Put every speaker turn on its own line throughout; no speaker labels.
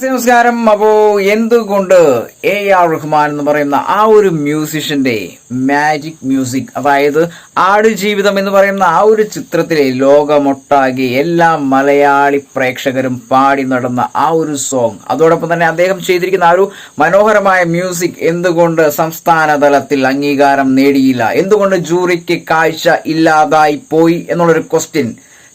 നമസ്കാരം. അപ്പോ എന്തുകൊണ്ട് AR റഹ്മാൻ എന്ന് പറയുന്ന ആ ഒരു മ്യൂസിഷ്യന്റെ മാജിക് മ്യൂസിക്, അതായത് ആടുജീവിതം എന്ന് പറയുന്ന ആ ഒരു ചിത്രത്തിലെ ലോകമൊട്ടാകെ എല്ലാ മലയാളി പ്രേക്ഷകരും പാടി നടന്ന ആ ഒരു സോങ്, അതോടൊപ്പം തന്നെ അദ്ദേഹം ചെയ്തിരിക്കുന്ന ആ ഒരു മനോഹരമായ മ്യൂസിക് എന്തുകൊണ്ട് സംസ്ഥാന തലത്തിൽ അംഗീകാരം നേടിയില്ല, എന്തുകൊണ്ട് ജൂറിക്ക് കാഴ്ച ഇല്ലാതായി പോയി എന്നുള്ളൊരു ക്വസ്റ്റ്യൻ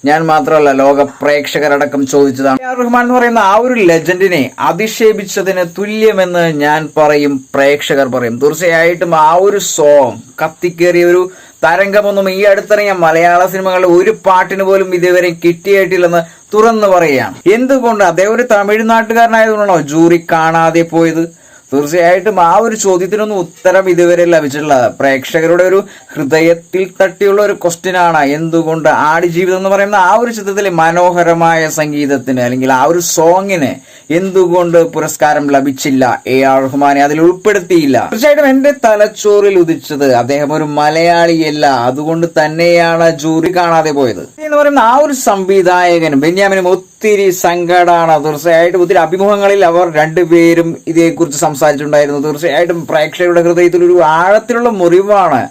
ഞാൻ മാത്രമല്ല ലോക പ്രേക്ഷകരടക്കം ചോദിച്ചതാണ്. AR റഹ്മാൻ എന്ന് പറയുന്ന ആ ഒരു ലെജൻഡിനെ അധിക്ഷേപിച്ചതിന് തുല്യമെന്ന് ഞാൻ പറയും, പ്രേക്ഷകർ പറയും. തീർച്ചയായിട്ടും ആ ഒരു സോങ് കത്തിക്കേറിയ ഒരു തരംഗമൊന്നും ഈ അടുത്തിറങ്ങിയ മലയാള സിനിമകളുടെ ഒരു പാട്ടിന് പോലും ഇതുവരെ കിട്ടിയിട്ടില്ലെന്ന് തുറന്നു പറയുകയാണ്. എന്തുകൊണ്ട് അദ്ദേഹം ഒരു തമിഴ്നാട്ടുകാരനായതുകൊണ്ടാണോ ജൂറി കാണാതെ പോയത്? തീർച്ചയായിട്ടും ആ ഒരു ചോദ്യത്തിനൊന്നും ഉത്തരം ഇതുവരെ ലഭിച്ചിട്ടില്ല. പ്രേക്ഷകരുടെ ഒരു ഹൃദയത്തിൽ തട്ടിയുള്ള ഒരു ക്വസ്റ്റ്യൻ ആണ്, എന്തുകൊണ്ട് ആടുജീവിതം എന്ന് പറയുന്ന ആ ഒരു ചിത്രത്തിലെ മനോഹരമായ സംഗീതത്തിന് അല്ലെങ്കിൽ ആ ഒരു സോങ്ങിന് എന്തുകൊണ്ട് പുരസ്കാരം ലഭിച്ചില്ല, AR റഹ്മാനെ അതിൽ ഉൾപ്പെടുത്തിയില്ല? തീർച്ചയായിട്ടും എന്റെ തലച്ചോറിൽ ഉദിച്ചത് അദ്ദേഹം ഒരു മലയാളിയല്ല, അതുകൊണ്ട് തന്നെയാണ് ജൂറി കാണാതെ പോയത് എന്ന് പറയുന്ന ആ ഒരു സംവിധായകനും ബെന്യാമിനും ഒത്തിരി സങ്കടമാണ്. തീർച്ചയായിട്ടും ഒത്തിരി അഭിമുഖങ്ങളിൽ അവർ രണ്ടുപേരും ഇതേക്കുറിച്ച് സംസാരിച്ചിട്ടുണ്ടായിരുന്നു. തീർച്ചയായിട്ടും പ്രേക്ഷകരുടെ ഹൃദയത്തിൽ ഒരു ആഴത്തിലുള്ള മുറിവാണ്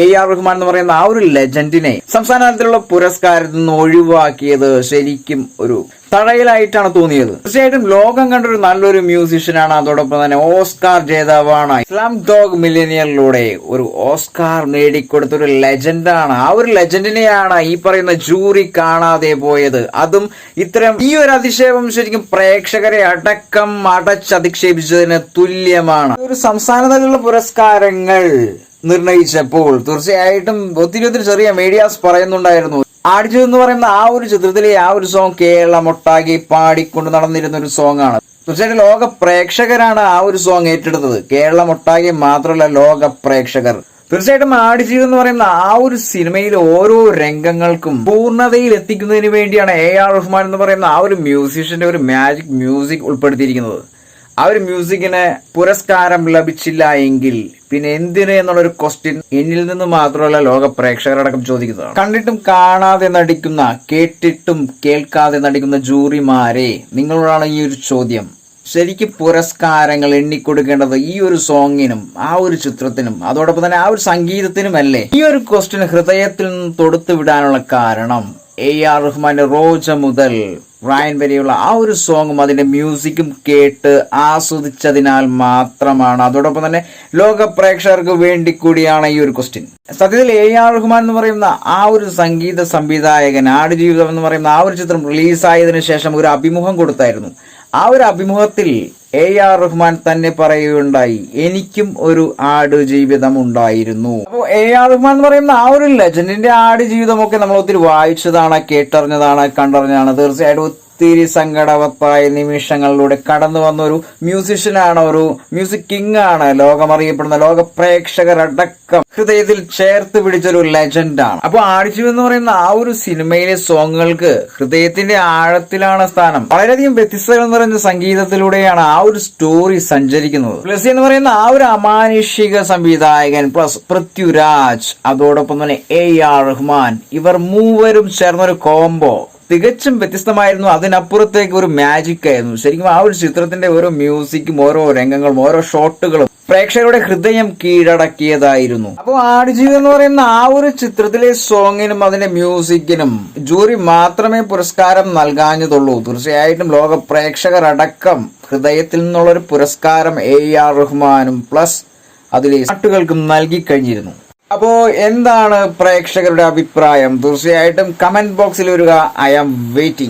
AR റഹ്മാൻ എന്ന് പറയുന്ന ആ ഒരു ലെജൻഡിനെ സംസ്ഥാന തലത്തിലുള്ള പുരസ്കാരത്തിൽ നിന്ന് ഒഴിവാക്കിയത് ശരിക്കും ഒരു തടയലായിട്ടാണ് തോന്നിയത്. തീർച്ചയായിട്ടും ലോകം കണ്ടൊരു നല്ലൊരു മ്യൂസിഷ്യനാണ്, അതോടൊപ്പം തന്നെ ഓസ്കാർ ജേതാവാണ്. സ്ലാം ഡോഗ് മില്ലേനിയറിലൂടെ ഒരു ഓസ്കാർ നേടിക്കൊടുത്ത ഒരു ലെജൻഡാണ്. ആ ഒരു ലെജൻഡിനെയാണ് ഈ പറയുന്ന ജൂറി കാണാതെ പോയത്. അതും ഇത്തരം ഈ ഒരു അധിക്ഷേപം ശരിക്കും പ്രേക്ഷകരെ അടക്കം അടച്ചധിക്ഷേപിച്ചതിന് തുല്യമാണ്. ഒരു സംസ്ഥാന തലത്തിലുള്ള പുരസ്കാരങ്ങൾ നിർണയിച്ചപ്പോൾ തീർച്ചയായിട്ടും ഒത്തിരി ചെറിയ മീഡിയാസ് പറയുന്നുണ്ടായിരുന്നു, ആടുജീവിതം എന്ന് പറയുന്ന ആ ഒരു ചിത്രത്തിലെ ആ ഒരു സോങ് കേരളമൊട്ടാകെ പാടിക്കൊണ്ട് നടന്നിരുന്ന ഒരു സോങ് ആണ്. തീർച്ചയായിട്ടും ലോക പ്രേക്ഷകരാണ് ആ ഒരു സോങ് ഏറ്റെടുത്തത്, കേരളമൊട്ടാകെ മാത്രമല്ല ലോക പ്രേക്ഷകർ. തീർച്ചയായിട്ടും ആടുജീവിതം എന്ന് പറയുന്ന ആ ഒരു സിനിമയിലെ ഓരോ രംഗങ്ങൾക്കും പൂർണ്ണതയിൽ എത്തിക്കുന്നതിന് വേണ്ടിയാണ് AR റഹ്മാൻ എന്ന് പറയുന്ന ആ ഒരു മ്യൂസിഷ്യന്റെ ഒരു മാജിക് മ്യൂസിക് ഉൾപ്പെടുത്തിയിരിക്കുന്നത്. ആ ഒരു മ്യൂസിക്കിന് പുരസ്കാരം ലഭിച്ചില്ല എങ്കിൽ പിന്നെ എന്തിന് എന്നുള്ളൊരു ക്വസ്റ്റ്യൻ എന്നിൽ നിന്ന് മാത്രമല്ല ലോക പ്രേക്ഷകരടക്കം ചോദിക്കുന്നതാണ്. കണ്ടിട്ടും കാണാതെ നടിക്കുന്ന, കേട്ടിട്ടും കേൾക്കാതെ നടിക്കുന്ന ജൂറിമാരെ, നിങ്ങളോടാണ് ഈ ഒരു ചോദ്യം. ശരിക്കും പുരസ്കാരങ്ങൾ എണ്ണിക്കൊടുക്കേണ്ടത് ഈ ഒരു സോങ്ങിനും ആ ഒരു ചിത്രത്തിനും അതോടൊപ്പം തന്നെ ആ ഒരു സംഗീതത്തിനുമല്ലേ? ഈ ഒരു ക്വസ്റ്റ്യൻ ഹൃദയത്തിൽ നിന്ന് തൊടുത്തു വിടാനുള്ള കാരണം AR റഹ്മാന്റെ റോജ മുതൽ റയൻ വരെയുള്ള ആ ഒരു സോങ്ങും അതിന്റെ മ്യൂസിക്കും കേട്ട് ആസ്വദിച്ചതിനാൽ മാത്രമാണ്. അതോടൊപ്പം തന്നെ ലോക പ്രേക്ഷകർക്ക് വേണ്ടി കൂടിയാണ് ഈ ഒരു ക്വസ്റ്റ്യൻ. സത്യത്തിൽ AR റഹ്മാൻ എന്ന് പറയുന്ന ആ ഒരു സംഗീത സംവിധായകൻ ആടുജീവിതം എന്ന് പറയുന്ന ആ ഒരു ചിത്രം റിലീസായതിനു ശേഷം ഒരു അഭിമുഖം കൊടുത്തായിരുന്നു. ആ ഒരു അഭിമുഖത്തിൽ AR റഹ്മാൻ തന്നെ പറയുകയുണ്ടായി, എനിക്കും ഒരു ആടുജീവിതം ഉണ്ടായിരുന്നു. അപ്പോൾ AR റഹ്മാൻ എന്ന് പറയുന്ന ആ ഒരു ലെജൻഡിന്റെ ആടുജീവിതമൊക്കെ നമ്മൾ ഒത്തിരി വായിച്ചതാണ്, കേട്ടറിഞ്ഞതാണ്, കണ്ടറിഞ്ഞാണ്. തീർച്ചയായിട്ടും ഒത്തിരി സങ്കടവത്തായ നിമിഷങ്ങളിലൂടെ കടന്നു വന്ന ഒരു മ്യൂസിഷ്യനാണ്, ഒരു മ്യൂസിക് കിങ് ആണ്, ലോകമറിയപ്പെടുന്ന ലോക പ്രേക്ഷകരടക്കം ഹൃദയത്തിൽ ചേർത്ത് പിടിച്ചൊരു ലെജൻഡാണ്. അപ്പോൾ ആടുജീവിതം എന്ന് പറയുന്ന ആ ഒരു സിനിമയിലെ സോങ്ങുകൾക്ക് ഹൃദയത്തിന്റെ ആഴത്തിലാണ് സ്ഥാനം. വളരെയധികം വ്യത്യസ്തകൾ നിറഞ്ഞ സംഗീതത്തിലൂടെയാണ് ആ ഒരു സ്റ്റോറി സഞ്ചരിക്കുന്നത്. പ്ലസ് എന്ന് പറയുന്ന ആ ഒരു അമാനുഷിക സംവിധായകൻ പ്ലസ് പൃഥ്വിരാജ്, അതോടൊപ്പം തന്നെ AR റഹ്മാൻ, ഇവർ മൂവരും ചേർന്നൊരു കോംബോ തികച്ചും വ്യത്യസ്തമായിരുന്നു. അതിനപ്പുറത്തേക്ക് ഒരു മാജിക് ആയിരുന്നു. ശരിക്കും ആ ഒരു ചിത്രത്തിന്റെ ഓരോ മ്യൂസിക്കും ഓരോ രംഗങ്ങളും ഓരോ ഷോട്ടുകളും പ്രേക്ഷകരുടെ ഹൃദയം കീഴടക്കിയതായിരുന്നു. അപ്പോൾ ആടുജീവിതം എന്ന് പറയുന്ന ആ ഒരു ചിത്രത്തിലെ സോങ്ങിനും അതിന്റെ മ്യൂസിക്കിനും ജൂറി മാത്രമേ പുരസ്കാരം നൽകാഞ്ഞതുള്ളൂ. തീർച്ചയായിട്ടും ലോക പ്രേക്ഷകർ അടക്കം ഹൃദയത്തിൽ നിന്നുള്ളൊരു പുരസ്കാരം AR റഹ്മാനും പ്ലസ് അതിലെ പാട്ടുകൾക്കും നൽകി കഴിഞ്ഞിരുന്നു. അപ്പോ എന്താണ് പ്രേക്ഷകരുടെ അഭിപ്രായം? തീർച്ചയായിട്ടും കമന്റ് ബോക്സിൽ വരിക. I am waiting.